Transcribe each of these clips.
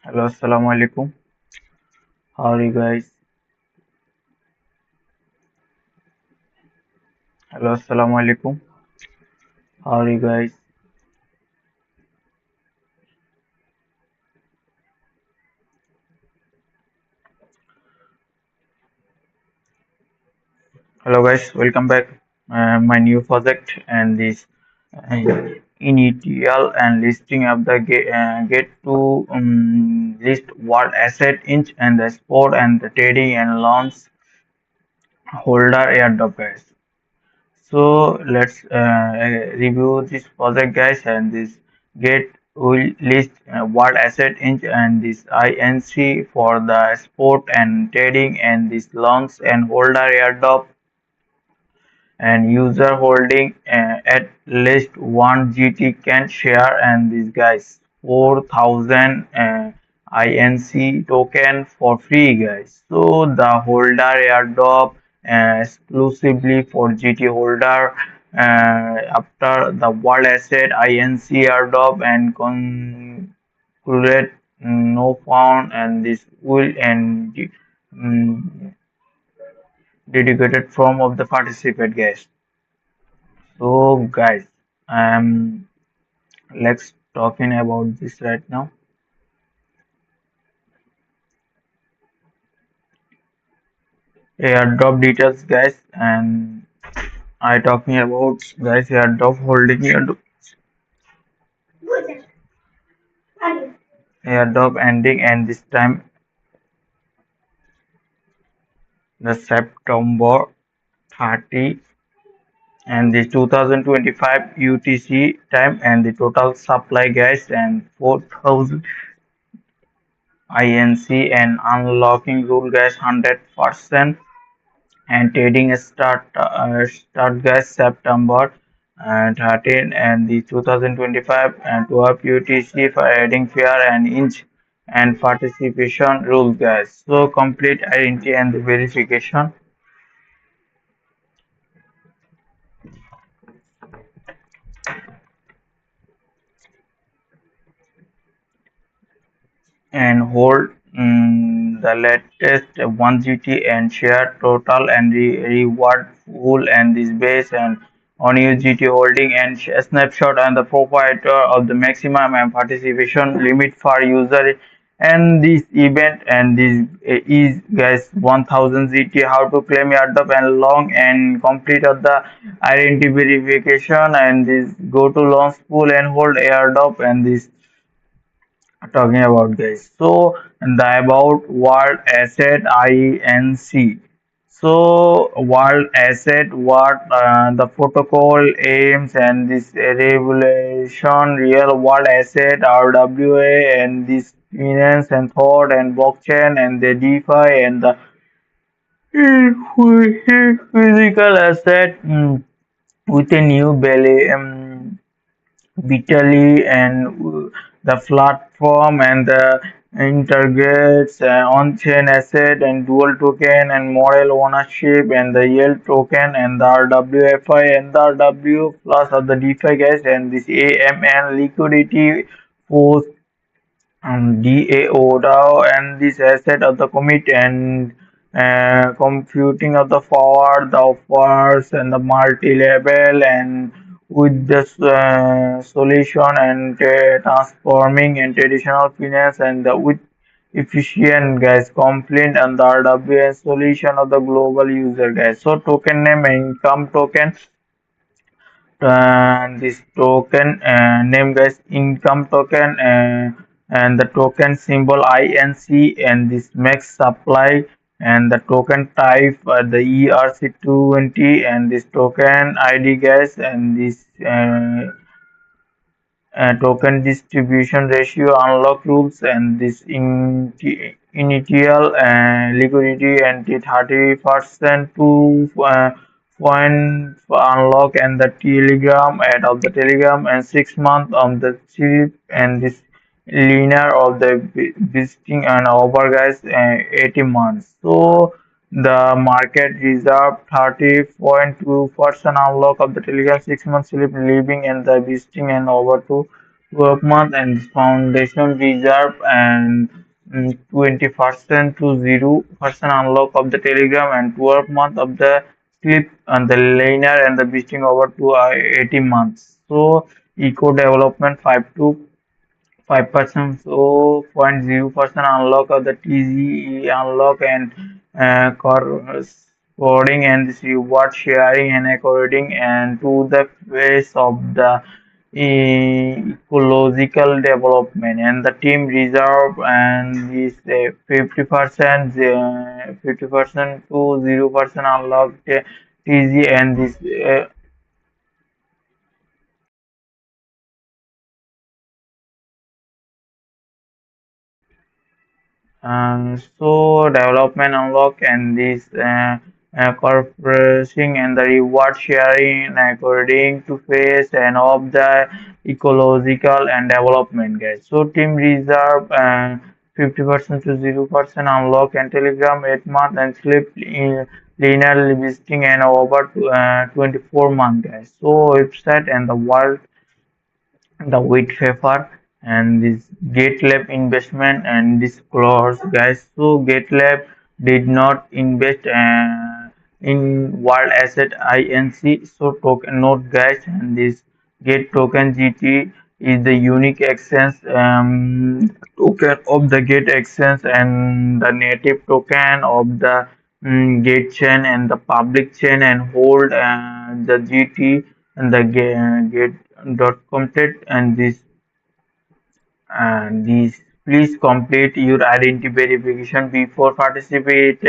Hello, assalamu alaikum. How are you guys? Hello, assalamu alaikum. How are you guys? Hello, guys. Welcome back. My new project and this initial and listing of the get to list what asset inch and the sport and the trading and loans holder airdrop guys. So let's review this project guys and this get will list what asset inch and this INC for the sport and trading and this loans and holder airdrop and user holding at least one GT can share and these guys 4,000 INC token for free guys. So the holder airdrop exclusively for GT holder after the world asset INC airdrop and concluded no found and this will and mm, dedicated form of the participant guys. So guys, um, let's talking about this right now. Airdrop details, guys, and I talking about guys airdrop holding airdrop ending and this time the September 30 and the 2025 UTC time and the total supply guys and 4,000 INC and unlocking rule guys 100%. And trading start guys September 13 and the 2025 and 12 UTC for adding fair and inch and participation rule guys. So complete identity and the verification and hold the latest 1 GT and share total and reward pool and this base and on your GT holding and snapshot and the proprietor of the maximum and participation limit for user and this event and this is guys 1000 GT how to claim airdrop and long and complete of the identity verification and this go to launch pool and hold airdrop and this talking about guys. So the about world asset INC. So world asset what the protocol aims and this regulation real world asset RWA and this finance and thought and blockchain and the DeFi and the physical asset with a new belly. Bitterly and the platform and the integrates on-chain asset and dual token and model ownership and the yield token and the RWFI and the RW plus of the DeFi guys and this AMN liquidity post DAO DAO and this asset of the commit and computing of the forward, the offers and the multi-level and with this solution and transforming and traditional finance and with efficient guys complaint and the RWS solution of the global user guys. So token name income token this token name guys income token and the token symbol INC and this max supply and the token type the ERC20 and this token ID guys and this token distribution ratio unlock rules and this initial liquidity and the 30% to point unlock and the telegram ad of the telegram and 6 month of the chip and this linear of the visiting and over guys 80 months. So the market reserve 30.2% unlock of the telegram 6 months slip leaving and the visiting and over to 12 month and foundation reserve and 20% to 0% unlock of the Telegram and 12 month of the slip and the linear and the boosting over to 18 months. So eco development 5% so 0.0% unlock of the TZE unlock and corresponding and this reward sharing and according and to the face of the ecological development and the team reserve and this 50% to 0% unlock the TZ and this so development unlock and this corporation and the reward sharing according to phase and of the ecological and development guys. So team reserve 50% to 0% unlock and telegram 8 month and slip in linear visiting and over to 24 month guys. So website and the world the wheat paper and this GitLab investment and this clause guys. So GitLab did not invest in World Asset Inc. So token note guys and this Gate token GT is the unique exchange token of the Gate exchange and the native token of the Gate chain and the public chain and hold the GT and the Gate dot complete and this please complete your identity verification before participate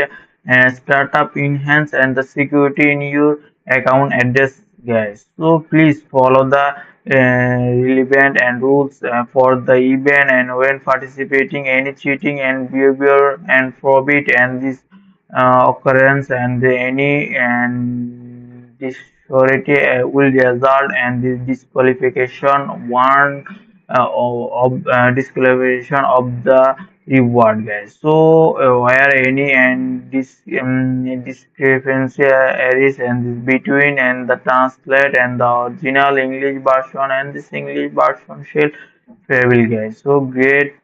and startup enhance and the security in your account address guys. So please follow the relevant and rules for the event and when participating any cheating and behavior and forbid and this occurrence and any and disparity will result and this disqualification one of disqualification of the reward guys. So where any and this discrepancy areas and this between and the translate and the original English version and this English version shall fail guys. So great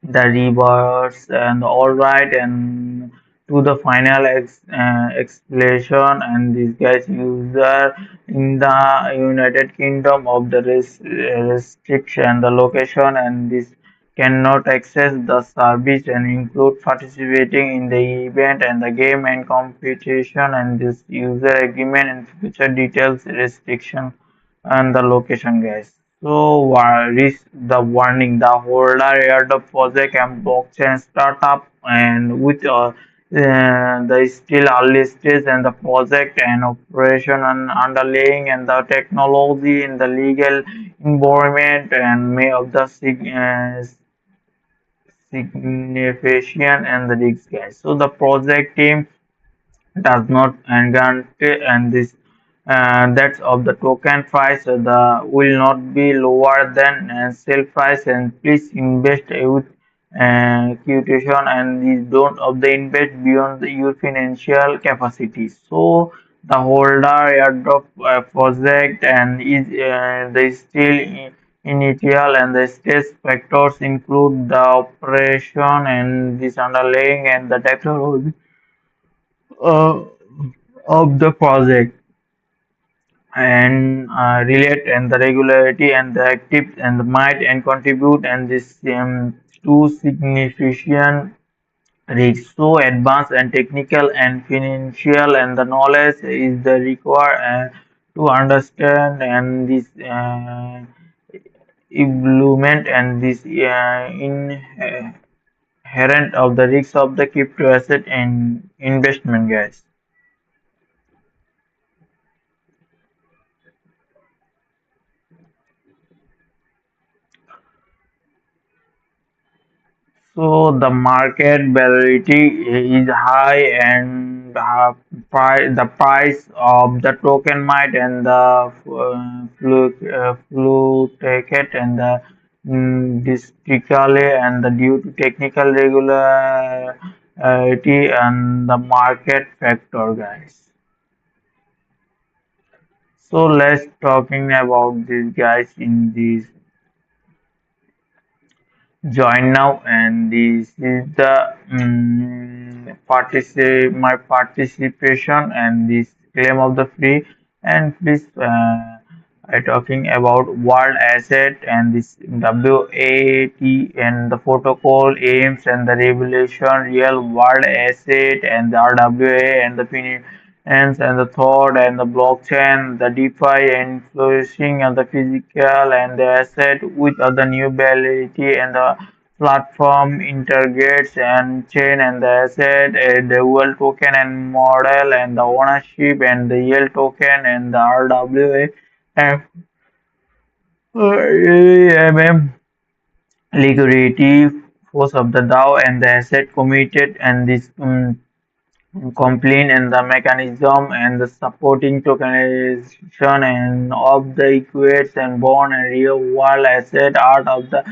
the reverse and all right and to the final explanation and this guy's user in the United Kingdom of the restriction the location and this cannot access the service and include participating in the event and the game and competition and this user agreement and future details restriction and the location guys. So risk the warning the holder airdrop project and blockchain startup and with the still early stage and the project and operation and underlying and the technology in the legal environment and may of the significant and the risk guys. So the project team does not and guarantee and this that of the token price the will not be lower than sale price and please invest with quotation and these don't of the invest beyond your financial capacity. So the holder airdrop project and is the still initial and the stage factors include the operation and this underlying and the technology uh, of the project and relate and the regularity and the active and the might and contribute and this to significant risks. So advanced and technical and financial and the knowledge is the required to understand and this implement and this inherent of the risks of the crypto asset and investment guys. So the market volatility is high and the price of the token might and the fluctuate and the drastically and the due to technical regularity and the market factor guys. So let's talking about these guys in this. join now, and this is the my participation and this claim of the free. And please I talking about world asset and this WAT and the protocol aims and the revelation real world asset and the RWA and the and the thought and the blockchain, the DeFi and flourishing and the physical and the asset with other new ability and the platform integrates and chain and the asset, the dual token and model and the ownership and the yield token and the RWA and AMM liquidity force of the DAO and the asset committed and this complaint and the mechanism and the supporting tokenization and of the equities and bond and real world asset art of the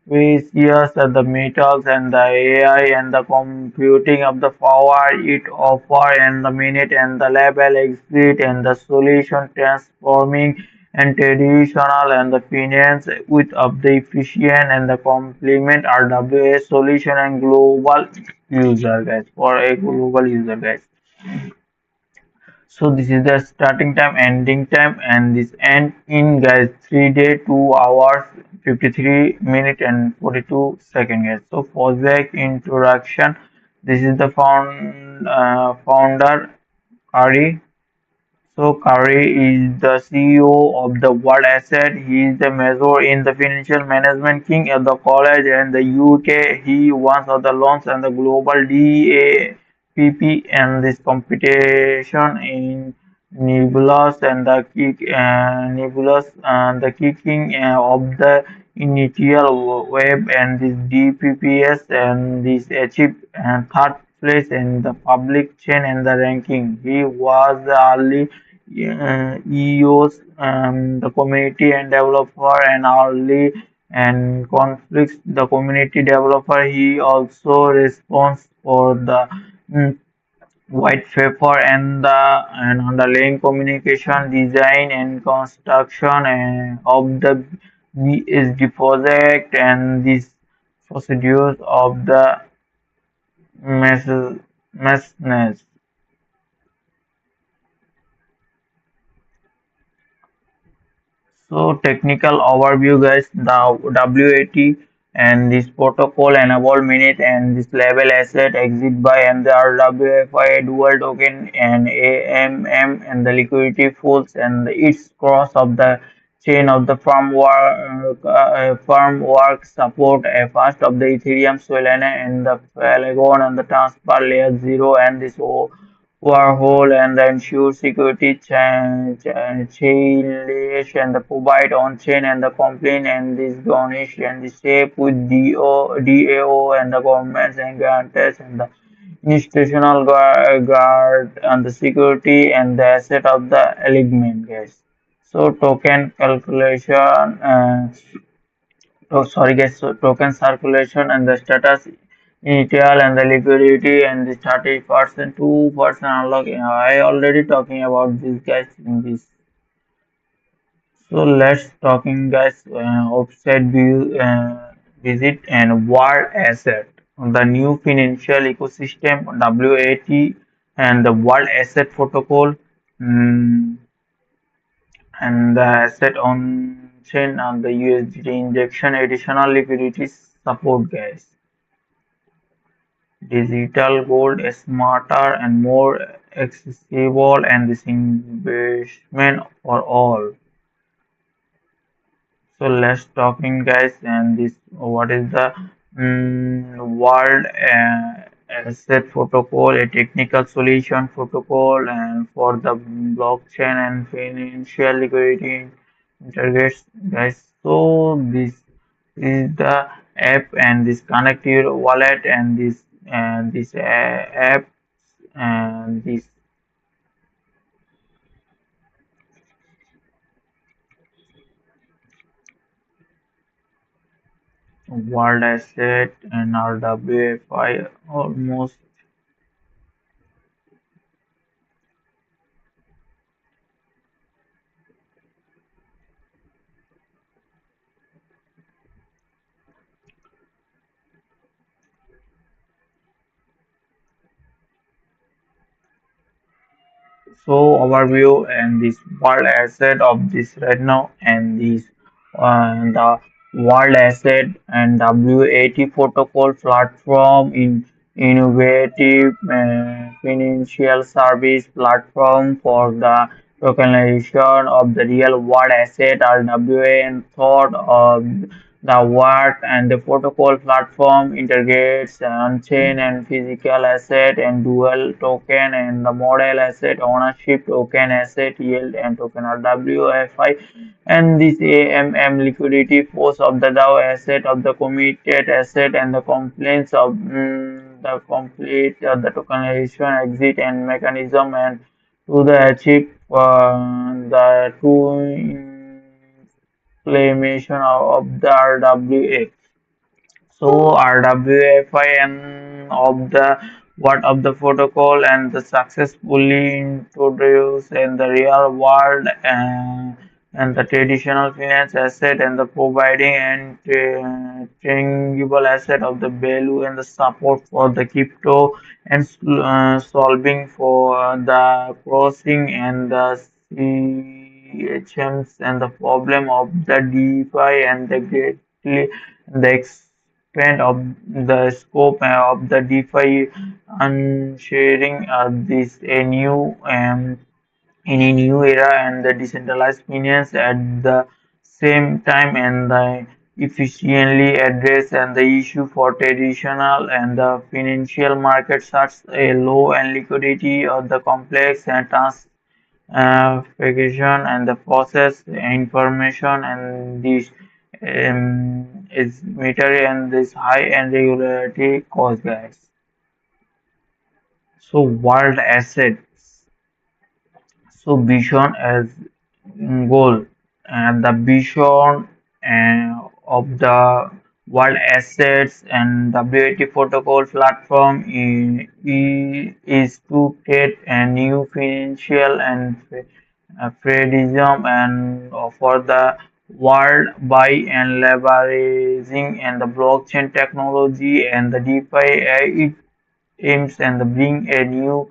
precious the metals and the AI and the computing of the power it offer and the minute and the level exit and the solution transforming and traditional and the finance with of the efficient and the complement RWA solution and global user guys for a global user guys. So this is the starting time, ending time, and this end in guys 3 day 2 hours 53 minute and 42 second guys. So for the introduction, this is the founder Ari. So Curry is the CEO of the World Asset. He is the major in the financial management king at the college and the UK. He once of the loans and the global DAPP and this competition in Nebulous and the Nebulous and the kicking of the initial web and this DPPS and this achieved third place in the public chain and the ranking. He was the early EOS, the community and developer, and early and conflicts the community developer. He also responds for the mm, white paper and the and underlying communication design and construction of the BSD project and these procedures of the mess. So technical overview guys, the WAT and this protocol enable minute and this level asset exit by and the RWFI dual token and AMM and the liquidity pools and its cross of the chain of the firmware support a fast of the Ethereum Solana and the Polygon and the transfer layer 0 and this Warhol and the ensure security chainless and the provide on-chain and the complaint and this garnish and the shape with DAO and the governments and guarantors and the institutional guard and the security and the asset of the element guys. So token calculation sorry guys, so token circulation and the status initial and the liquidity and the 30% 2% unlock. I already talking about this guys in this. So let's talking guys offset view visit and world asset. The new financial ecosystem WAT and the world asset protocol. mm, and the asset on chain and the USDT injection additional liquidity support guys. Digital gold is smarter and more accessible and this investment for all. So let's talking guys and this what is the world asset protocol, a technical solution protocol and for the blockchain and financial liquidity integrates guys. So this is the app and this connect your wallet and this app and this world asset and RWFI almost. So overview and this world asset of this right now and this the world asset and WAT protocol platform in innovative financial service platform for the tokenization of the real world asset or WA and thought of the work and the protocol platform integrates on-chain and physical asset and dual token and the model asset ownership token asset yield and token or WFI and this AMM liquidity force of the DAO asset of the committed asset and the complaints of the complete the tokenization exit and mechanism and to the achieve the true implementation of the RWA. So RWFIN of the what of the protocol and the successfully introduced in the real world and the traditional finance asset and the providing and tangible asset of the value and the support for the crypto and solving for the crossing and the CHMs and the problem of the DeFi and the greatly the expand of the scope of the DeFi and sharing this a new in a new era and the decentralized finance at the same time and the efficiently address and the issue for traditional and the financial market such a low and liquidity of the complex and transformation and the process information and this is material and this high and regularity cost guys. So world assets. So vision as goal and the vision of the world assets and WAT protocol platform is to create a new financial and freedom and for the world by and leveraging and the blockchain technology and the DeFi aims and bring a new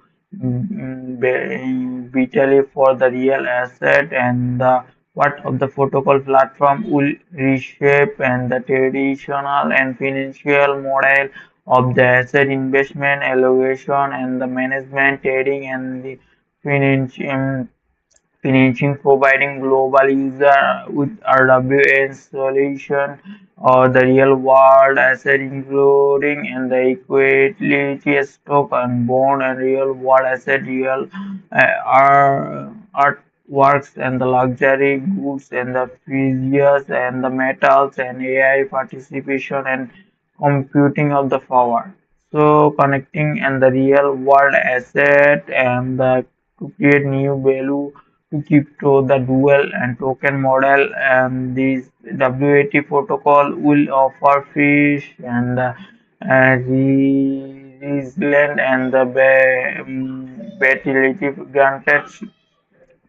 vitality for the real asset and the what of the protocol platform will reshape and the traditional and financial model of the asset investment allocation and the management trading and the financial finishing providing global user with RWA solution or the real world asset including and the equity stock and bond and real world asset real artworks and the luxury goods and the precious and the metals and AI participation and computing of the power. So connecting and the real world asset and the to create new value to crypto, the dual and token model, and this WAT protocol will offer fish and resilient and the utility granted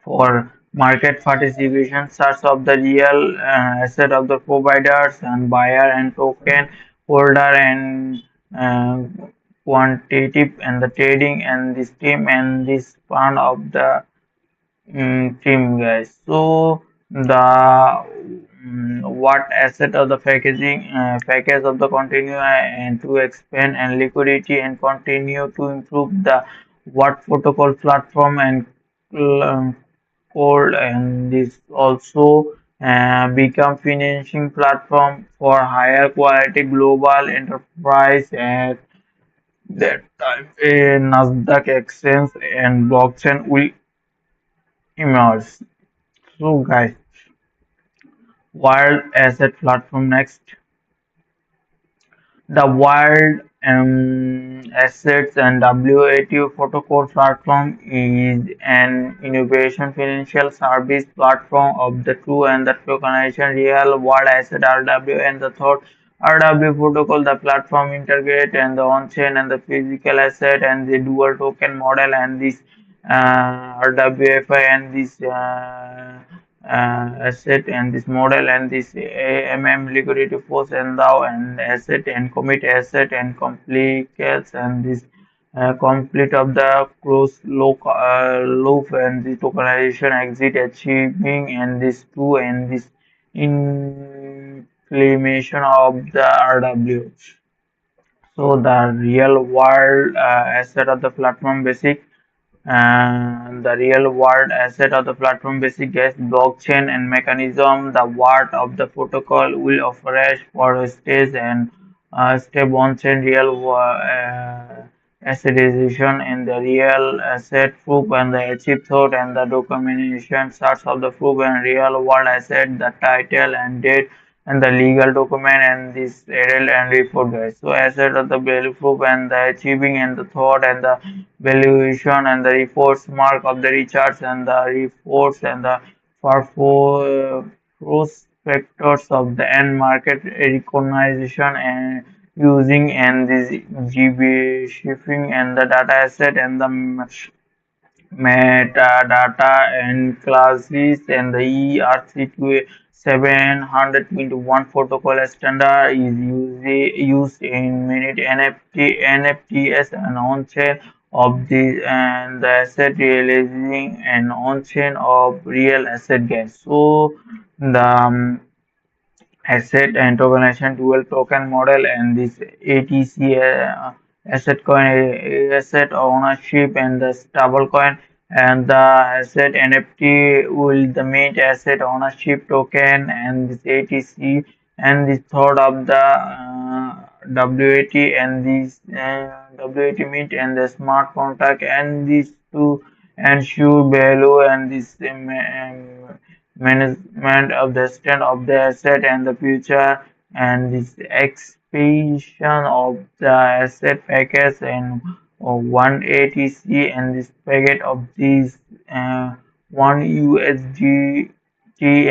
for market participation, such of the real asset of the providers and buyer and token holder and uh, quantitative and the trading and this team and this fund of the team guys. So the what asset of the package of the continue and to expand and liquidity and continue to improve the what protocol platform and um, code and this also become financing platform for higher quality global enterprise at that time a Nasdaq exchange and blockchain will emerge. So guys, wild asset platform next. The wild assets and WATO protocol platform is an innovation financial service platform of the true and the tokenization real world asset RW and the third RW protocol. The platform integrate and the on-chain and the physical asset and the dual token model and this RWFI and this asset and this model and this AMM liquidity force and thou and asset and commit asset and complicates and this complete of the loop and the tokenization exit achieving and this two and this implementation of the RW. So the real world asset of the platform basic and the real world asset of the platform basic is blockchain and mechanism. The word of the protocol will operate for a stage and step on chain real assetization in the real asset proof and the achieve thought and the documentation search of the proof and real world asset, the title and date and the legal document and this added and report guys. So asset of the value proof and the achieving and the thought and the valuation and the reports mark of the recharge and the reports and the prospectors of the end market recognition and using and this GB shipping and the data asset and the metadata and classes and the ERC721 protocol standard is used in many NFTs and on-chain of the and the asset realizing and on-chain of real asset gas. So the asset and tokenization dual token model and this ATC asset coin asset ownership and the stable coin and the asset NFT will the mint asset ownership token and this ATC and the third of the WAT and this WAT mint and the smart contract and these two ensure value and this management of the state of the asset and the future and this expansion of the asset package and 180C and this packet of these 1 USDT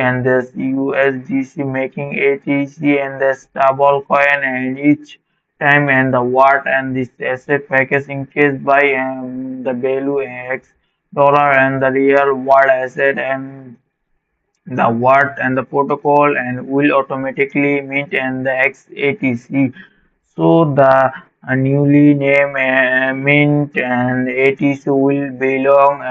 and this USDC making ATC and the stable coin and each time and the watt and this asset package increased by the value X dollar and the real world asset and the word and the protocol and will automatically mint and the XATC. So the newly named mint and ATC will belong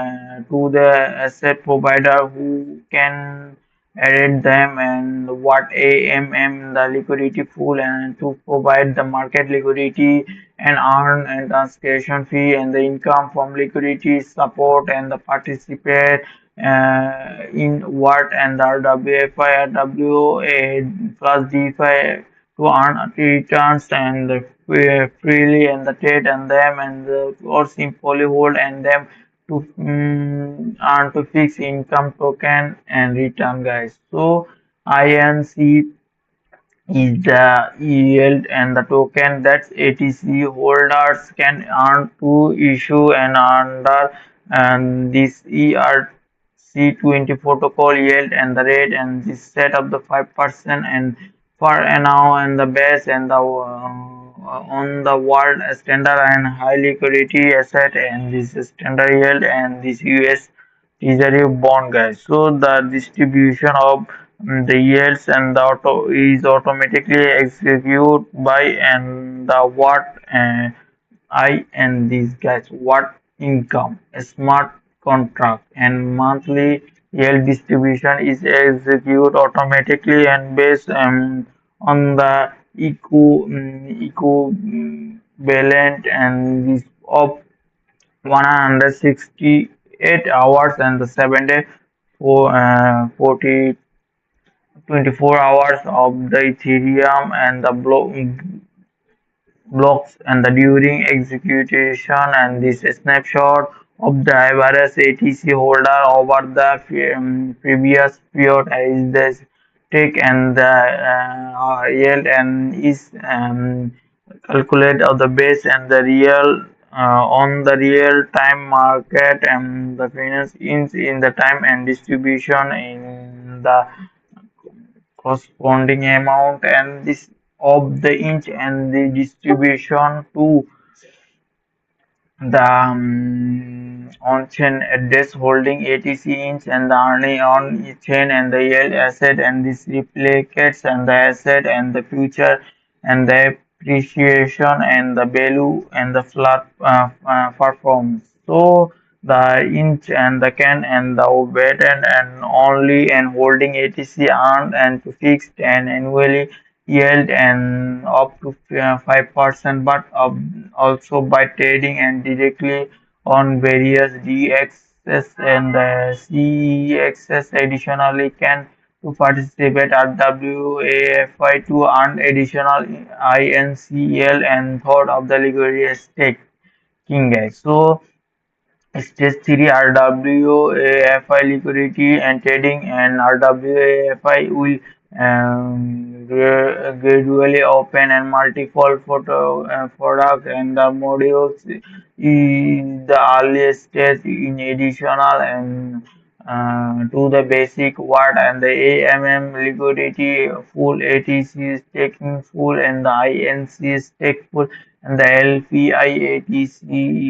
to the asset provider who can edit them and what AMM the liquidity pool and to provide the market liquidity and earn and transaction fee and the income from liquidity support and the participate in what and the WFI WA plus DeFi to earn returns and freely and the trade and them and or simply hold and them to earn to fix income token and return guys. So INC is the yield and the token that ATC holders can earn to issue and under and this ERC20 protocol yield and the rate and this set of the 5% and for now and the base and the on the world standard and high liquidity asset and this standard yield and this US Treasury bond guys. So the distribution of the yields and the auto is automatically executed by and the what I and these guys what income a smart contract and monthly yield distribution is executed automatically and based on the equivalent and this of 168 hours and the 7 day for 24 hours of the Ethereum and the blocks and the during execution and this snapshot of the average ATC holder over the previous period is the stake and the yield and is calculate of the base and the real on the real time market and the finance in the time and distribution in the corresponding amount and this of the inch and the distribution to the on-chain address holding ATC inch and the earning on chain and the yield asset and this replicates and the asset and the future and the depreciation and the value and the flat performance. So the inch and the can and the weight and only and holding ATC earned and to fixed and annually yield and up to 5%, but also by trading and directly on various DXs and CEXs. Additionally, can to participate at WAFI to earn additional INCL and third of the liquidity stake. King guys. So Stage 3 RWAFI liquidity and trading and RWAFI will gradually open and multiple product and the modules is the earliest stage in additional and to the basic what and the AMM liquidity full ATC is taking full and the INC is take full and the LPIATC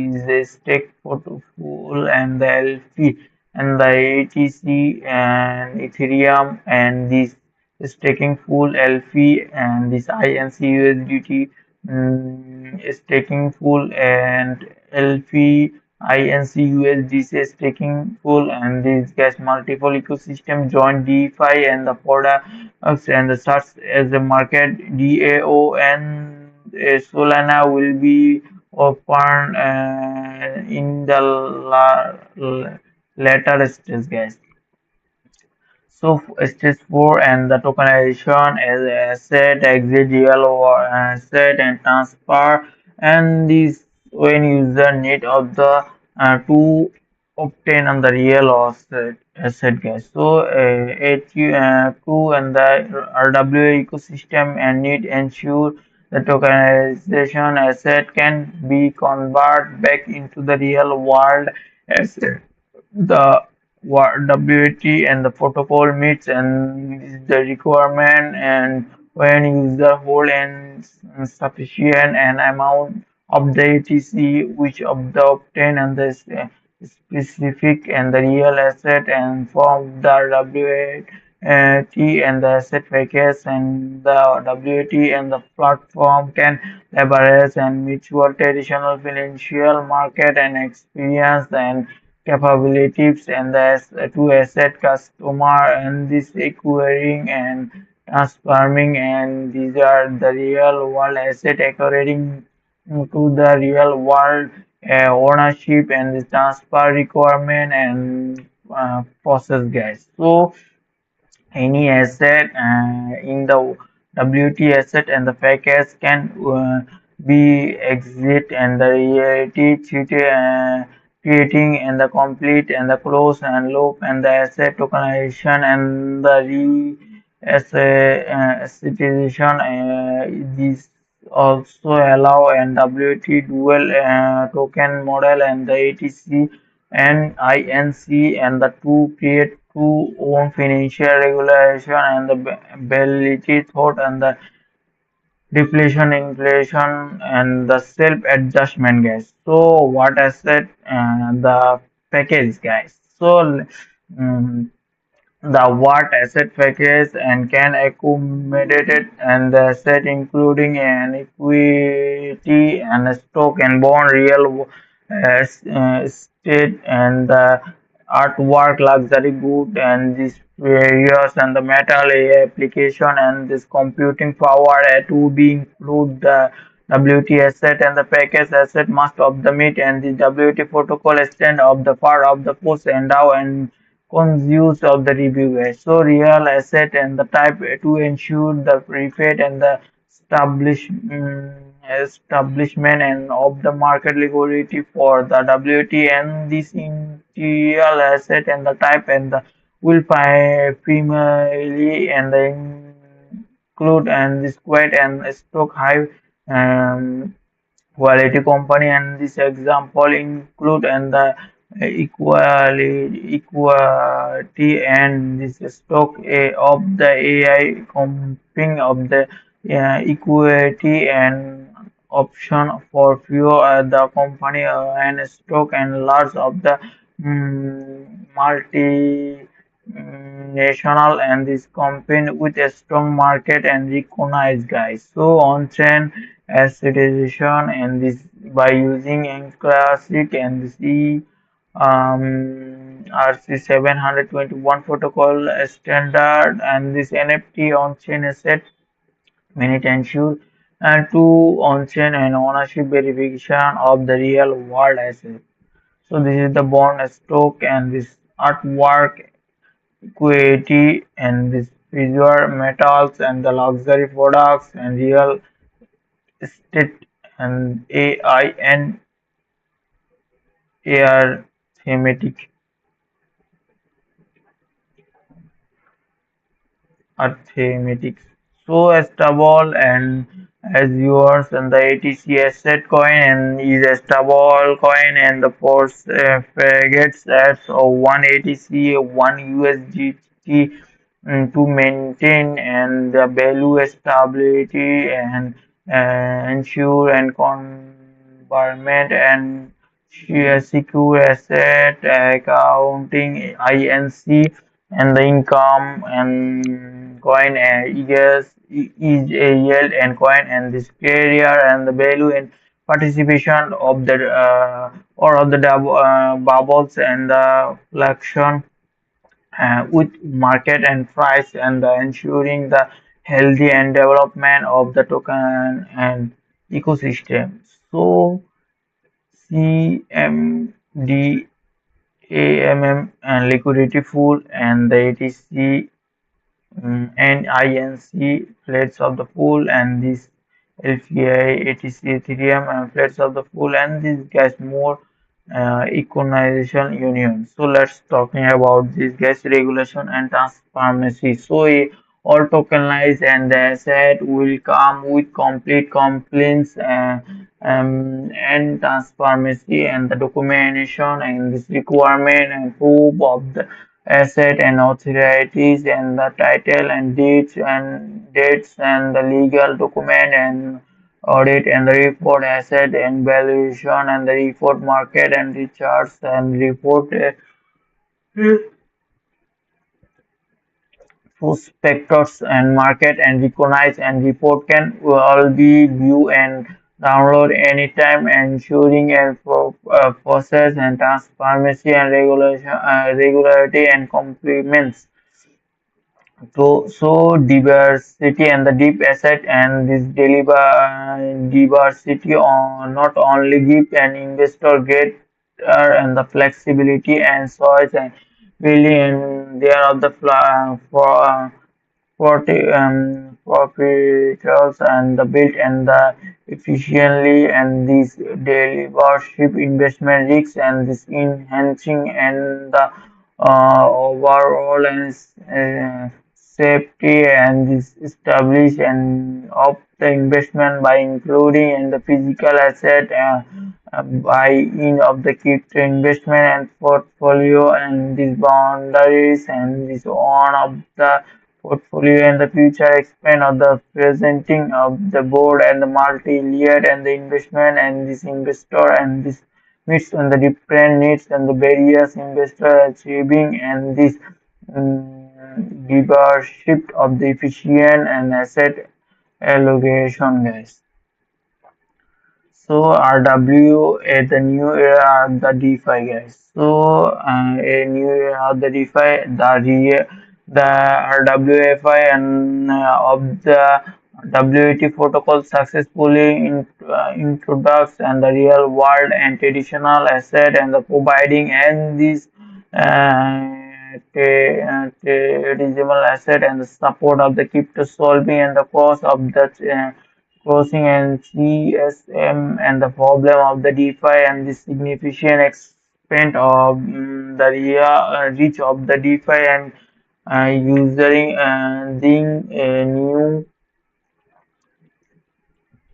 is a stake portfolio and the LP and the ATC and Ethereum and this is taking full LP and this INC USDT is taking full and LP INC USDC is taking full and this gas multiple ecosystem join DeFi and the products and the such as the market DAO and Solana will be open in the later stage, guys. So stage 4 and the tokenization as asset, exit, real or asset and transfer and this when user need of the to obtain on the real or asset guys. So AT2 and the RWA ecosystem and need ensure the tokenization asset can be converted back into the real world asset. The WT and the protocol meets and is the requirement and when user hold and sufficient an amount of the ATC which of the obtain and the specific and the real asset and from the WT and the asset package and the WT and the platform can leverage and mutual traditional financial market and experience and capabilities and the to asset customer and this acquiring and transforming and these are the real world asset according to the real world ownership and the transfer requirement and process guys. So any asset in the WT asset and the package can be exit and the reality creating and the complete and the close and loop and the asset tokenization and the assetization. This also allow and WT dual token model and the ATC and INC and the two create two own financial regulation and the ability thought and the deflation, inflation, and the self adjustment, guys. So, what asset the package, guys? So, um, the what asset package and can accommodate it and the asset including an equity and a stock and bond real estate and the artwork luxury good and this various and the metal AI application and this computing power to be include the WT asset and the package asset must of the meet and the WT protocol stand of the part of the post and now and use of the review guys. So real asset and the type to ensure the prepaid and the establishment and of the market liquidity for the WT and this in real asset and the type and the will primarily and the include and this quite and stock high um, quality company and this example include and the equality and this stock of the AI comping of the equity and option for few the company and stock and large of the multi national and this company with a strong market and recognized guys. So on chain acidification and this by using classic and C RC 721 protocol standard and this NFT on-chain asset minute ensure and two on-chain and ownership verification of the real world asset. So this is the bond stock and this artwork equity and this visual metals and the luxury products and real estate and AI and AR thematic are thematics. So stable and as yours and the ATC asset coin and is a stable coin and the force gets at 1 ATC 1 USDT to maintain and the value stability and ensure and environment and secure asset accounting INC and the income and coin is a yield and coin and this carrier and the value and participation of the or of the bubbles and the fluctuation with market and price and ensuring the healthy and development of the token and ecosystem. So CMD AMM and liquidity pool and the ATC and INC plates of the pool and this LPI, ATC, Ethereum and plates of the pool and this gas more equalization union. So let's talking about this gas regulation and transparency. So all tokenized and the asset will come with complete compliance and transparency and the documentation and this requirement and proof of the asset and authorities and the title and dates and the legal document and audit and the report asset and valuation and the report market and the charts and report prospectus and market and recognize and report can all be viewed and download anytime ensuring and process and transparency and regularity and complements so diversity and the deep asset and this diversity on not only give an investor greater and the flexibility and choice and really and there are the for profiters and the built and the efficiently and this daily worship investment risks and this enhancing and the overall and safety and this establish and of the investment by including in the physical asset buy in of the crypto investment and portfolio and these boundaries and this on of the portfolio and the future expand of the presenting of the board and the multi-layered and the investment and this investor and this meets on the different needs and the various investor achieving and this leadership of the efficient and asset allocation guys. So RW is the new era of the DeFi guys. So a new era of the DeFi, the RWFI and of the WAT protocol successfully introduced and the real world and traditional asset and the providing and this digital asset and the support of the crypto solving and the cost of the crossing and CSM and the problem of the DeFi and the significant extent of the reach of the DeFi and using a new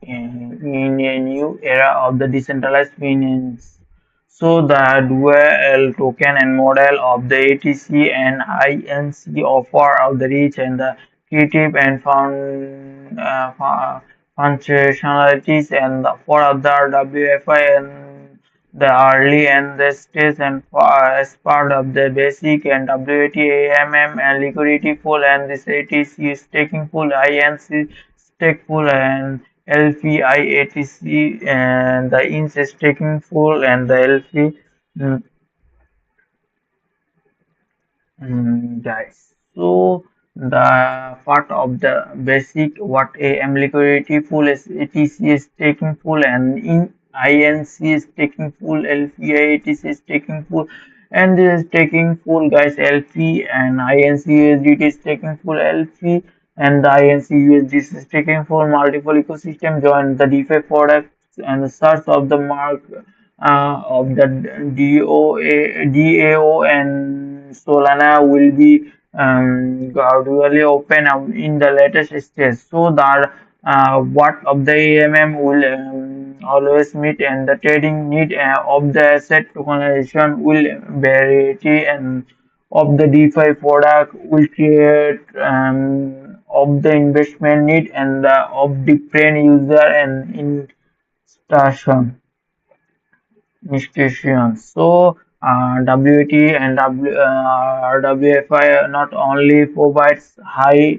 in a new era of the decentralized finance. So the dual token and model of the ATC and INC offer of the rich and the creative and functionalities and the for other WFI and the early and the stage and as part of the basic and WATAMM and liquidity pool and this ATC staking pool INC stake pool and LPI and the inch is taking full and the LP. Guys, so the part of the basic what AM liquidity full is ETC is taking full and in INC is taking full, LPI ETC is taking full, and this is taking full guys. LP and INC USDT is taking full, LP and the INC USDT is taking full. Multiple ecosystem join the DeFi products and the source of the mark of the DAO and Solana will be gradually open in the latest stage, so that what of the AMM will always meet and the trading need of the asset tokenization will variety and of the DeFi product will create of the investment need and of different user and installation institutions. So, WT and WFI not only provides high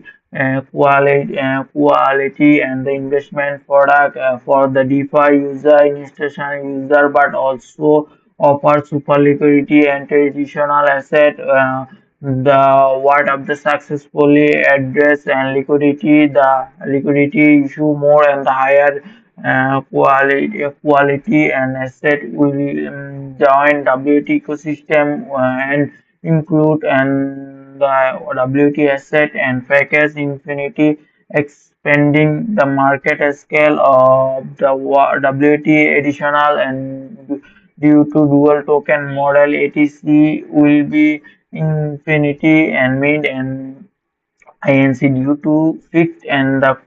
quality and the investment product for the DeFi user, institutional user, but also offer super liquidity and traditional asset. The what of the successfully address and the liquidity issue more and the higher quality and asset will join WT ecosystem and include and the WT asset and package infinity expanding the market scale of the WT additional and due to dual token model ATC will be infinity and mint and INC due to fit and the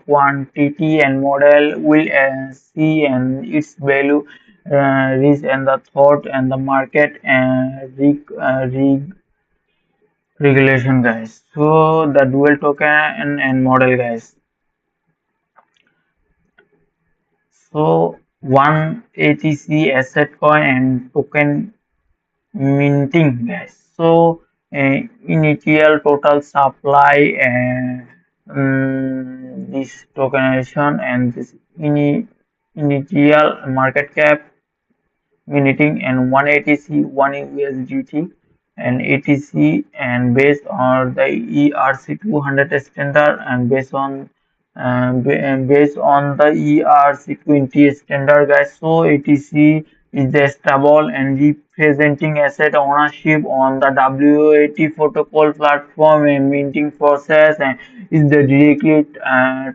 quantity and model will see and its value reach and the thought and the market and regulation guys. So the dual token and model guys. So one ATC asset coin and token minting guys. So initial total supply and this tokenization and this initial market cap minting and one ATC, one USDT and ATC and based on the ERC 200 standard and based on the ERC 20 standard guys. So ATC is the stable and representing asset ownership on the WAT protocol platform and minting process and is the directly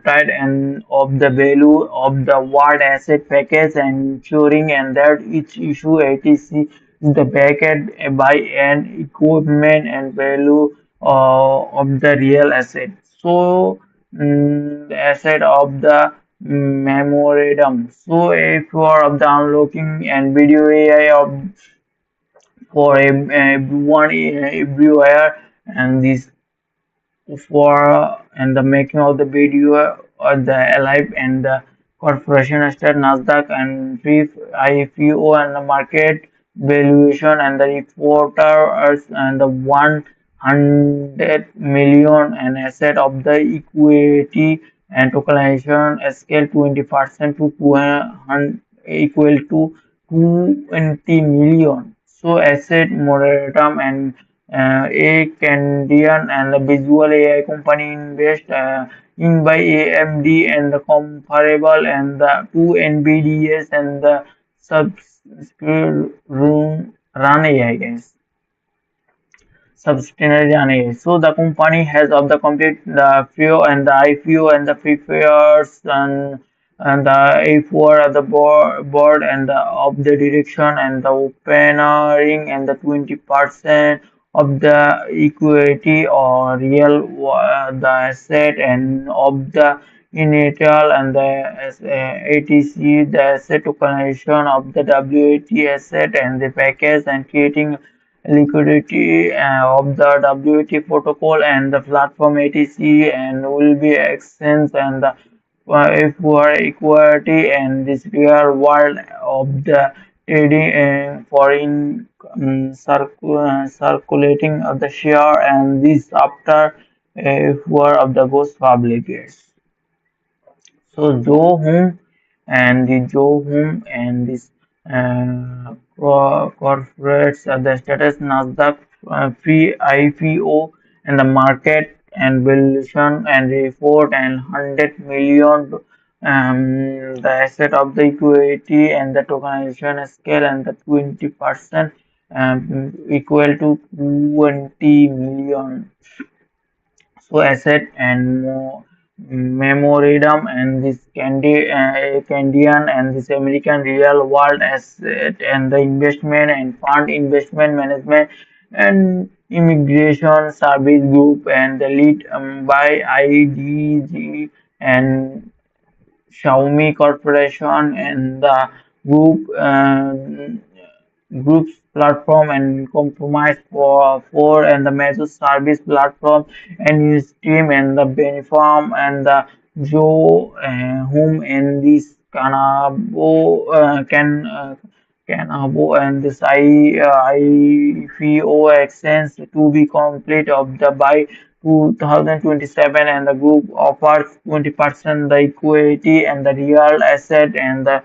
tied and of the value of the word asset package and ensuring and that each issue ATC is the backed by an equipment and value of the real asset. So the asset of the memorandum. So if you are of the unlocking and video AI of for everyone everywhere and this for and the making of the video or the alive and the corporation state Nasdaq and free IPO and the market valuation and the reporters and the 100 million and asset of the equity and tokenization scale 20% to 200 equal to 20 million. So asset moratorium and a Canadian and the visual AI company invest in by AMD and the comparable and the two NVDs and the subscription run AI guys subsidiary running. So the company has of the complete the FIO and the IPO and the prepares and the A4 of the board and the of the direction and the opening and the 20% of the equity or real the asset and of the initial and the ATC the asset tokenization of the WAT asset and the package and creating liquidity of the WT protocol and the platform ATC and will be exchange and the if we are equality and this real world of the trading for in circulating of the share and this after if we are of the ghost public yes. So Joe Hum and the Joe Hum and this corporates the status Nasdaq free IPO and the market and valuation and report and 100 million the asset of the equity and the tokenization scale and the 20% equal to 20 million. So asset and memorandum and this Canadian and this American real world asset and the investment and fund investment management and immigration service group and the lead by IDG and Xiaomi Corporation and the group's platform and compromise for and the major service platform and his team and the Benifarm and the Joe whom and this Canabo and this IPO exchange to be complete of the by 2027 and the group offers 20% the equity and the real asset and the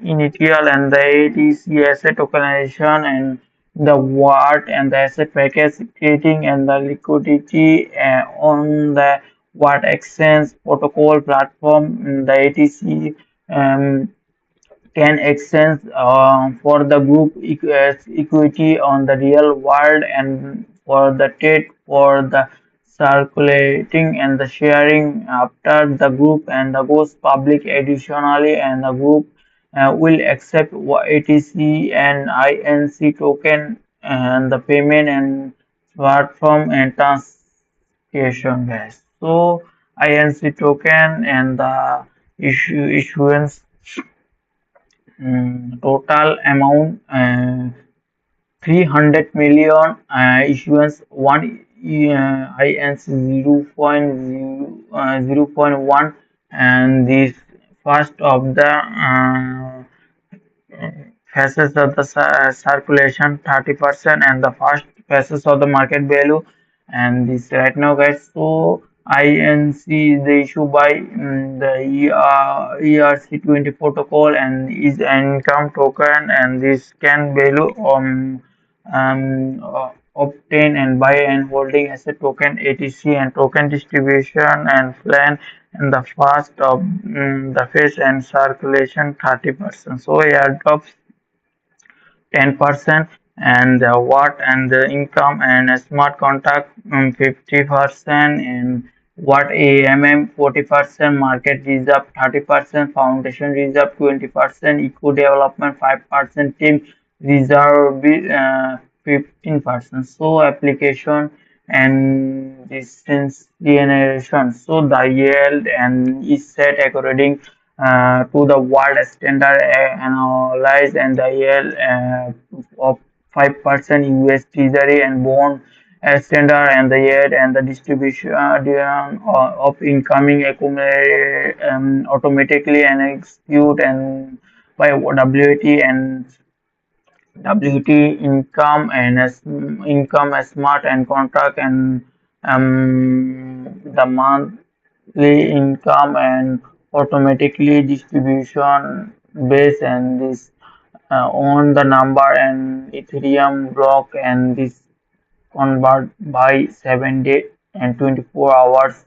initial and the ATC asset tokenization and the WART and the asset package creating and the liquidity on the WART exchange protocol platform the ATC um, can exchange for the group equity on the real world and for the trade for the circulating and the sharing after the group and the goes public additionally and the group will accept ATC and INC token and the payment and platform and transaction guys. So INC token and the issuance total amount 300 million issuance 1 INC 0.1 and this first of the phases of the circulation 30% and the first phases of the market value and this right now guys. So INC is the issue by the ERC20 protocol and is an income token and this can value obtain and buy and holding asset token ATC and token distribution and plan and the first of the phase and circulation 30%. So airdrops 10% and the watt and the income and a smart contract 50% and watt AMM 40% market reserve 30% foundation reserve 20% eco development 5% team reserve 15%. So application and distance generation. So the yield and is set according to the world standard analyzed and the yield of 5% US Treasury and bond standard and the yield and the distribution of incoming accumulate automatically and execute and by WT and WT income and income smart and contract and the monthly income and automatically distribution base and this on the number and Ethereum block and this convert by 7 day and 24 hours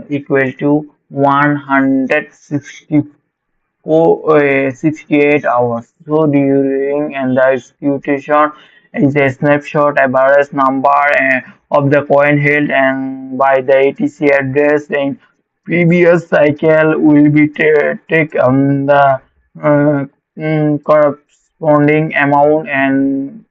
equal to 160 68 hours. So during and the execution is a snapshot average number of the coin held and by the ATC address in previous cycle will be take the corresponding amount and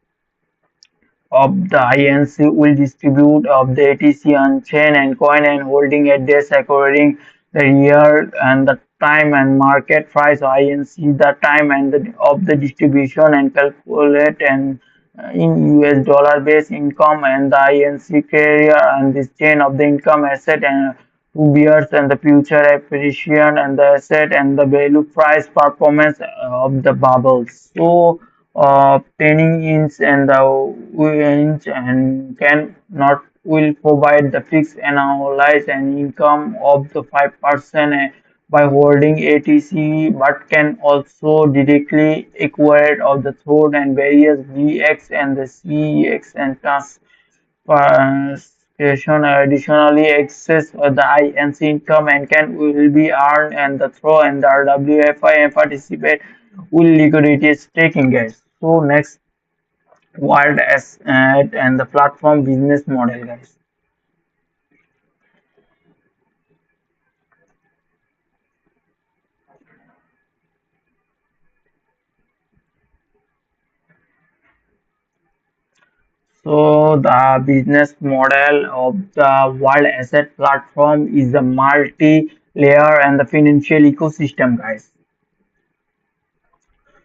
of the INC will distribute of the ATC on chain and coin and holding address according the year and the time and market price INC the time and of the distribution and calculate and in US dollar based income and the INC carrier and this chain of the income asset and 2 years and the future appreciation and the asset and the value price performance of the bubbles. So obtaining inch and the inch and can not will provide the fixed annualized and income of the 5% by holding ATC, but can also directly acquire of the throat and various DX and the CEX and transportation. Additionally, access the INC income and can will be earned and the throw and the RWFI and participate will liquidity staking guys. So next world asset and the platform business model guys. So the business model of the world asset platform is a multi-layer and the financial ecosystem guys.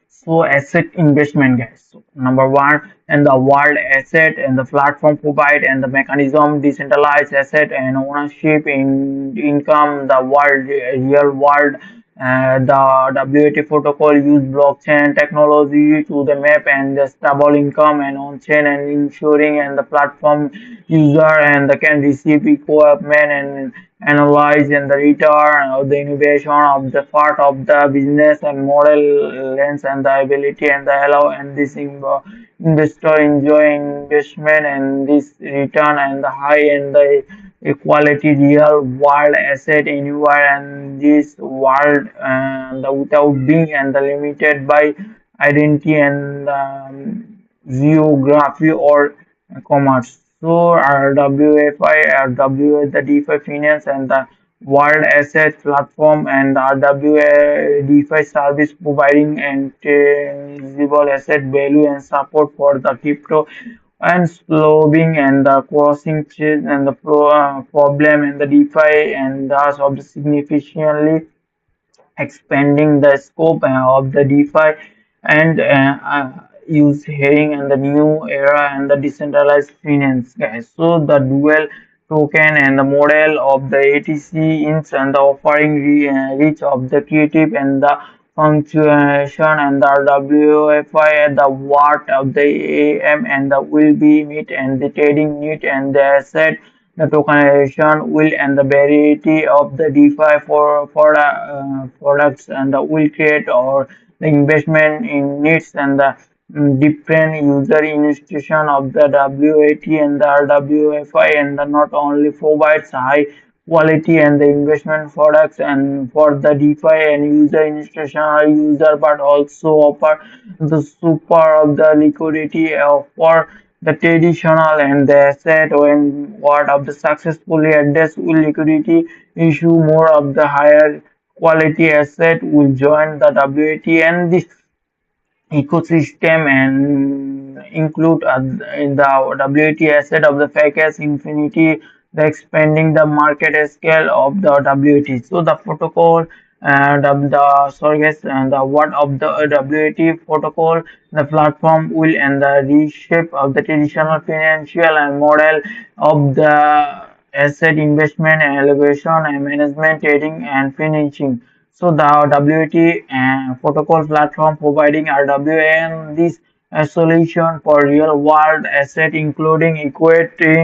So asset investment guys. So number one, and the world asset and the platform provide and the mechanism decentralized asset and ownership in income the world real world. The WAT protocol use blockchain technology to the map and the stable income and on chain and ensuring and the platform user and the can receive equipment and analyze and the return of the innovation of the part of the business and model lens and the ability and the allow and this investor enjoy investment and this return and the high and the equality real world asset anywhere and this world and without being and the limited by identity and geography or commerce. So RWFI, RWA, the DeFi finance and the World Asset Platform and RWA DeFi service providing intangible asset value and support for the crypto and solving and the crossing trades and the problem and the DeFi and thus of the significantly expanding the scope of the DeFi and use hearing and the new era and the decentralized finance guys. So the dual token and the model of the ATC ins and the offering reach of the creative and the punctuation and the WFI and the watt of the AM and the will be meet and the trading need and the asset the tokenization will and the variety of the DeFi for products and the will create or the investment in needs and the different user institution of the WAT and the RWFI and the not only provides high quality and the investment products and for the DeFi and user institutional user but also offer the super of the liquidity for the traditional and the asset when what of the successfully address will liquidity issue more of the higher quality asset will join the WAT and this ecosystem and include in the WT asset of the package infinity, the expanding the market scale of the WT. So the protocol and the service and the what of the WT protocol, the platform will and the reshape of the traditional financial and model of the asset investment and allocation and management, trading and financing. So the WT protocol platform providing RWA this solution for real world asset including equity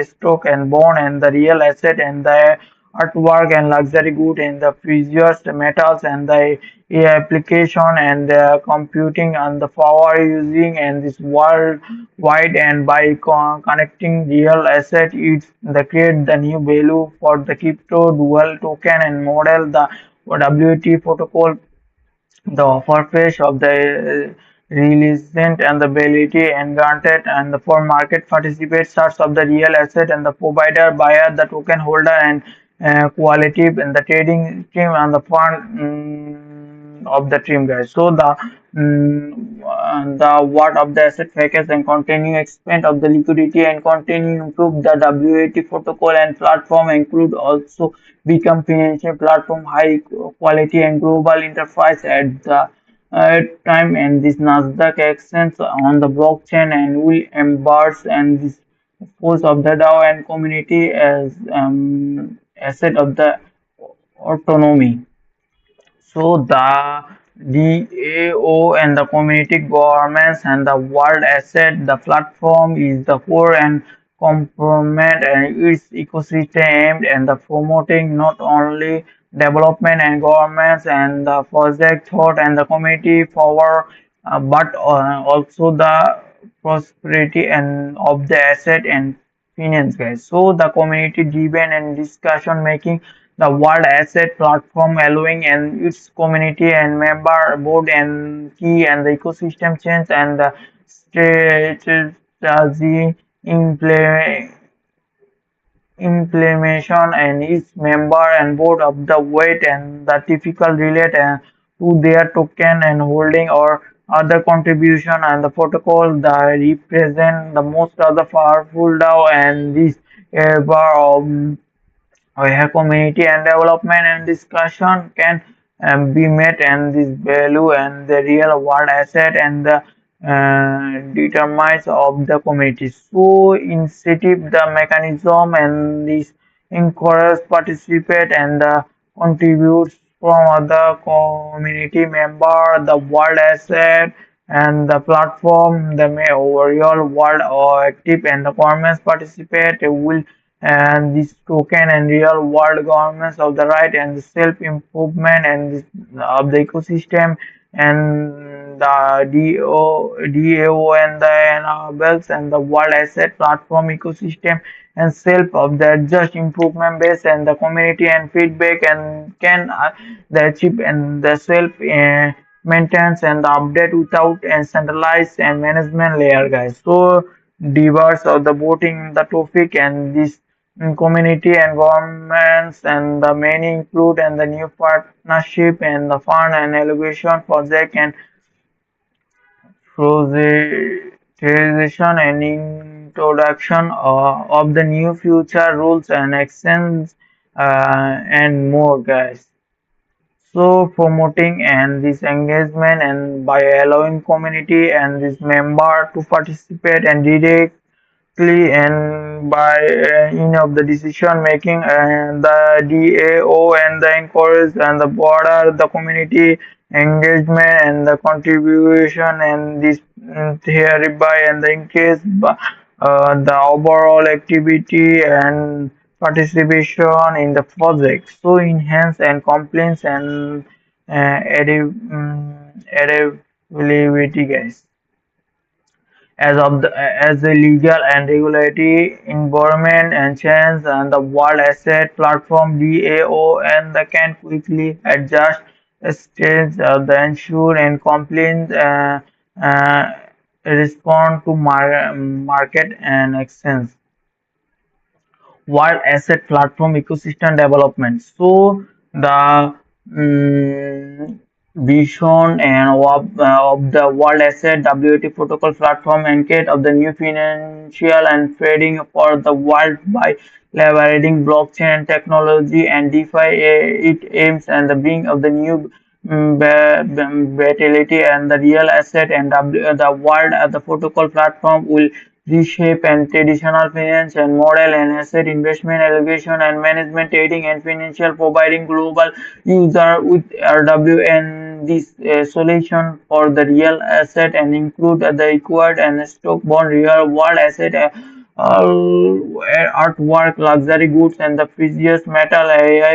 stock and bond and the real asset and the artwork and luxury good and the precious metals and the application and the computing and the power using and this worldwide and by connecting real asset it's the create the new value for the crypto dual token and model the WT protocol the offer phase of the releasant and the ability and granted and the for market participate starts of the real asset and the provider buyer the token holder and quality and the trading team and the fund of the team guys. So the what of the asset package and continue expand of the liquidity and continue improve the WAT protocol and platform include also become financial platform high quality and global enterprise at the time and this Nasdaq exchange on the blockchain and we embrace and this force of the DAO and community as asset of the autonomy. So the DAO and the community governments and the world asset, the platform is the core and complement its ecosystem and the promoting not only development and governments and the project thought and the community forward, but also the prosperity and of the asset and finance guys. So the community driven and discussion making the world asset platform allowing and its community and member board and key and the ecosystem change and the strategy implement implementation and each member and board of the weight and the typical relate to their token and holding or other contribution and the protocol that represent the most of the powerful DAO and this ever where community and development and discussion can be met and this value and the real world asset and the determines of the community. So incentive the mechanism and this encourage participate and contributes from other community member the world asset and the platform the may real world or active and the governments participate will and this token and real world governance of the right and the self improvement and of the ecosystem and the DAO and the enables and the world asset platform ecosystem and self of the just improvement base and the community and feedback and can the achieve and the self maintenance and the update without and centralized and management layer guys. So diverse of the voting the topic and this community and governments and the many include and the new partnership and the fund and elevation project and prioritization and introduction of the new future rules and actions and more guys. So promoting and this engagement and by allowing community and this member to participate and direct and by of the decision making and the DAO and the encourage and the broader the community engagement and the contribution and this hereby and the increase the overall activity and participation in the project. So enhance and complaints and adaptability guys as the legal and regulatory environment and change and the world asset platform DAO and the can quickly adjust stage the ensure and complaints uh, respond to market and exchange world asset platform ecosystem development. So the vision and of the world asset WAT protocol platform and kit of the new financial and trading for the world by leveraging blockchain technology and DeFi. It aims and the bring of the new volatility and the real asset and the world the protocol platform will reshape and traditional finance and model and asset investment allocation and management trading and financial providing global user with RW and this solution for the real asset and include the required and stock bond real world asset artwork, luxury goods, and the precious metal, AI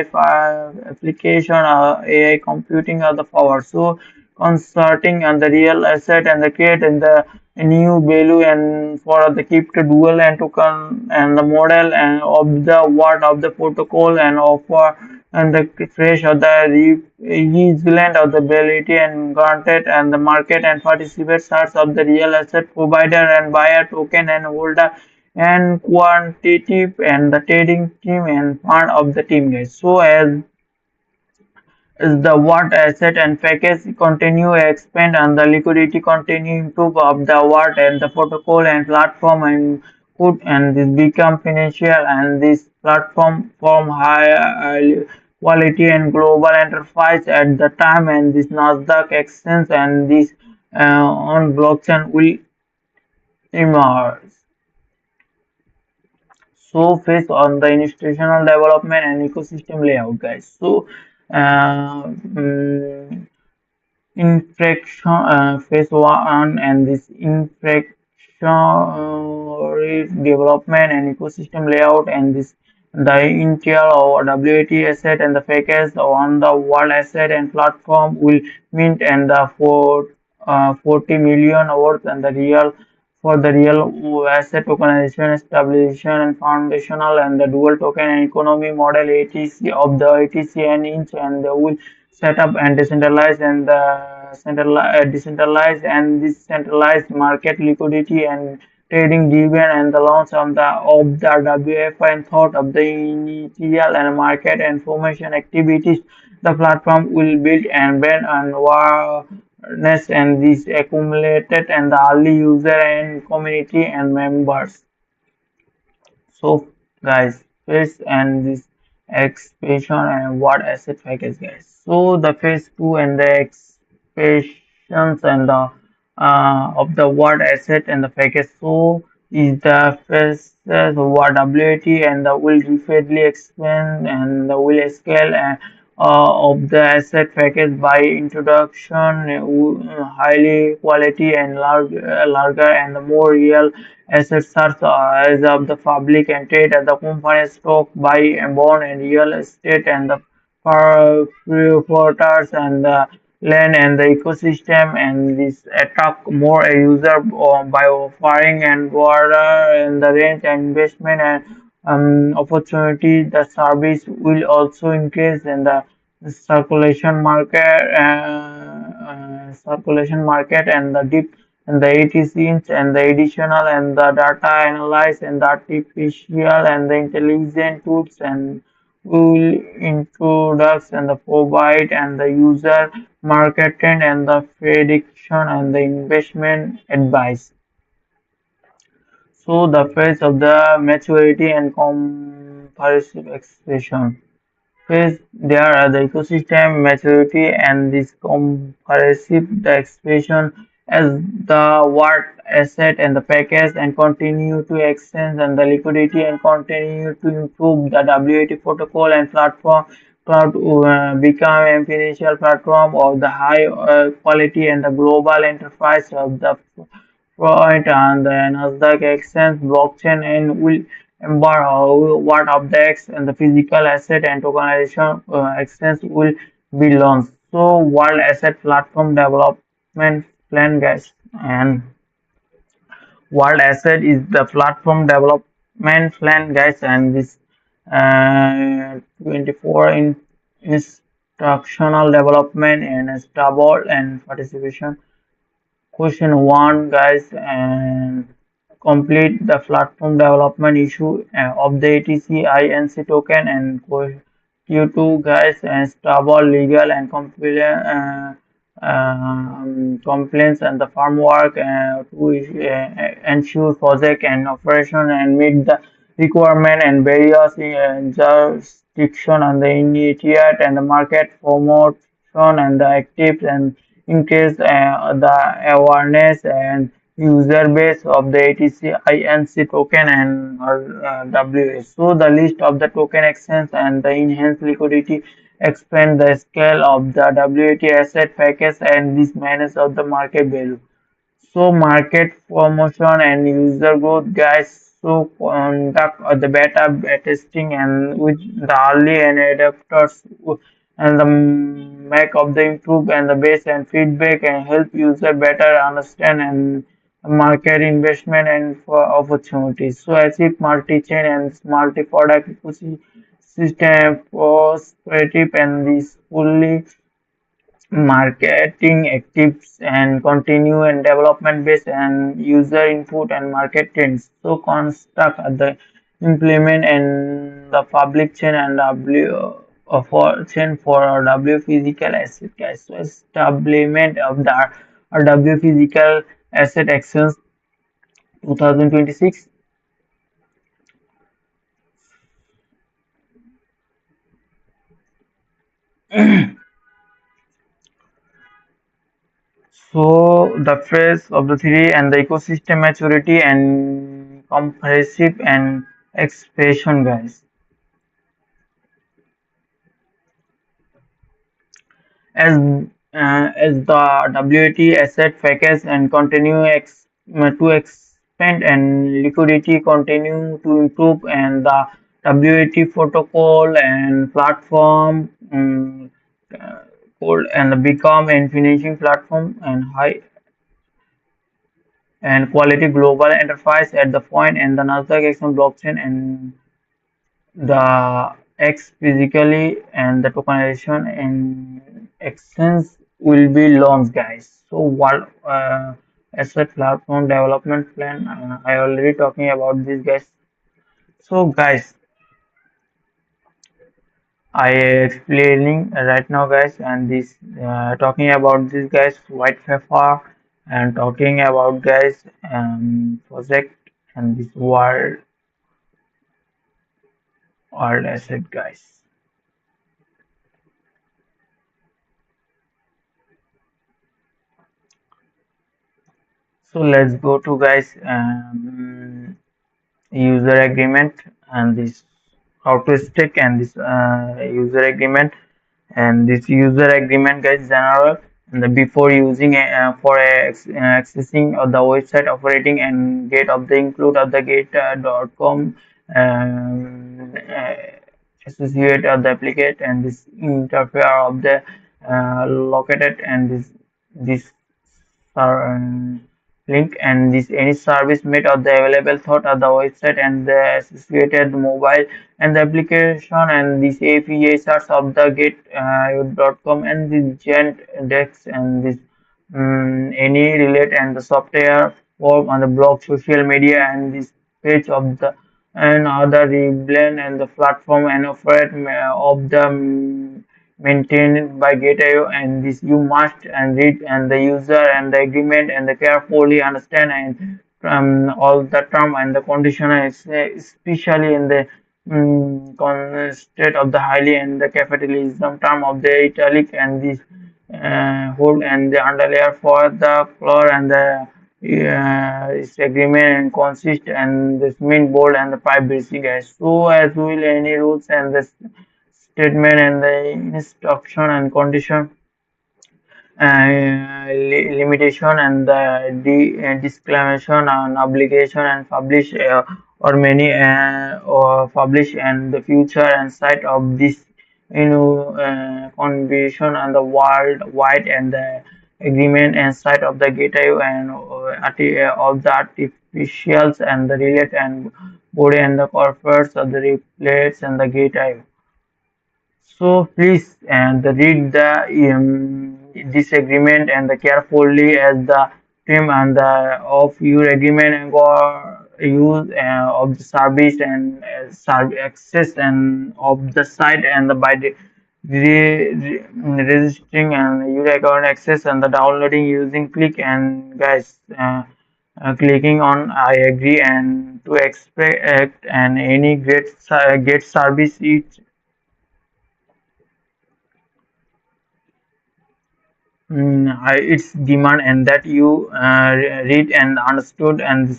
application, AI computing are the power. So, concerting and the real asset and the kit and the new value and for the crypto dual and token and the model and of the word of the protocol and offer and the fresh of the resilient of the ability and granted and the market and participate search of the real asset provider and buyer token and holder and quantitative and the trading team and part of the team guys. So as is the what asset and package continue expand and the liquidity continue improve of the what and the protocol and platform and could and this become financial and this platform form high quality and global enterprise at the time and this Nasdaq exchange and this on blockchain will emerge. So based on the institutional development and ecosystem layout guys. So infraction phase one and this infraction development and ecosystem layout, and this the initial or WAT asset and the package on the world asset and platform will mint and the 40 million worth and the real for the real asset tokenization, stabilization, and foundational and the dual token and economy model ATC of the ATC and inch and the will set up and decentralized and the decentralized and decentralized market liquidity and trading driven and the launch of the WFI and thought of the initial and market and formation activities. The platform will build and brand and awareness and this accumulated and the early user and community and members. So guys, phase and this expansion and what asset package guys. So the phase two and the expansions and the of the word asset and the package. So is the phase what WAT and the will rapidly expand and the will scale and of the asset package by introduction highly quality and larger and the more real assets are as of the public and trade at the company stock buy and bond and real estate and the preporters and the land and the ecosystem and this attract more a user by offering and broader and the range and investment and opportunity. The service will also increase in the circulation market and the deep and the ATCs and the additional and the data analyze and the artificial and the intelligent tools and will introduce and the provide and the user marketing and the prediction and the investment advice. So the phase of the maturity and comprehensive expression. Phase there are the ecosystem maturity and this comprehensive the expression as the what asset and the package and continue to extend and the liquidity and continue to improve the WAT protocol and platform cloud become a financial platform of the high quality and the global enterprise of the point on the Nasdaq exchange blockchain and will embark what objects and the physical asset and tokenization exchange will be launched. So World Asset Platform Development Plan guys and World Asset is the platform development plan guys and this 24 in instructional development and stable and participation. Question one, guys, and complete the platform development issue of the ATC INC token and Q2, guys, and stable legal and complaints and the farm work to ensure project and operation and meet the requirement and various jurisdiction and the immediate and the market promotion and the actives and increase the awareness and user base of the ATC INC token and WS. So the list of the token exchange and the enhanced liquidity expand the scale of the WAT asset package and this manage of the market value. So market promotion and user growth guys. So conduct the beta testing and with the early and adapters and the make of the improve and the base and feedback and help user better understand and market investment and for opportunities. So achieve multi-chain and multi-product ecosystem prosperity and this fully marketing actives and continue and development based and user input and market trends. So construct the implement and the public chain and W for chain for W physical asset guys. So establishment of the W physical asset actions 2026. So the phase of the three and the ecosystem maturity and comprehensive and expansion guys. As as the WAT asset package and continue to expand spent and liquidity continue to improve, and the WAT protocol and platform uh, code and become and finishing platform and high and quality global enterprise at the point, and the Nasdaq Exchange blockchain and the X physically and the tokenization and exchange will be launched, guys. So what asset platform development plan? I already talking about this, guys. So guys, I explaining right now, guys, and this talking about this, guys, white paper and talking about, guys, project and this world asset, guys. So let's go to, guys, user agreement and this how to stick and this user agreement, and this user agreement, guys, general and before using for accessing of the website operating and gate of the include of the gate.com associate of the applicant and this interfere of the located and this um, link and this any service made of the available thought of the website and the associated mobile and the application and this API search of the get.com and the gent dex and this any relate and the software form on the blog social media and this page of the and other reblend and the platform and operate of the maintained by Gateway, and this you must and read and the user and the agreement and the carefully understand and all the term and the condition, especially in the state of the highly and the capitalism term of the italic and this hold and the underlayer for the floor and the this agreement and consist and this mean bold and the pipe basic as so as will any rules and the statement and the instruction and condition limitation and the disclamation and obligation and publish or many or publish and the future and site of this convention and the worldwide and the agreement and site of the gateway and of the artificials and the relate and body and the corporates of the replates and the gateway. So please and read the disagreement and the carefully as the term and the of your agreement and use of the service and access and of the site and the by the registering and your account access and the downloading using click and, guys, clicking on I agree and to expect and any get service it. Its demand and that you read and understood and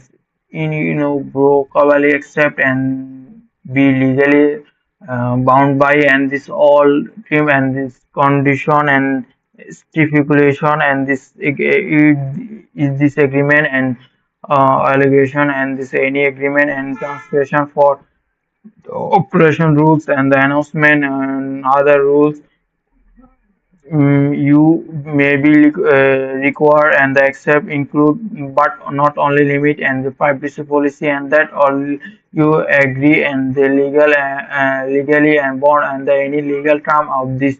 in broadly accept and be legally bound by and this all trim and this condition and stipulation and this is this agreement and allegation and this any agreement and translation for operation rules and the announcement and other rules you may be require and the accept include but not only limit and the privacy policy and that all you agree and the legally and bond and the any legal term of this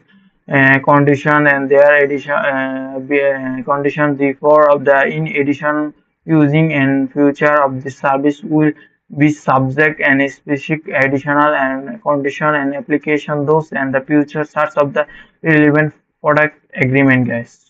condition and their addition condition before of the in addition using and future of the service will be subject and specific additional and condition and application those and the future sorts of the relevant product agreement, guys.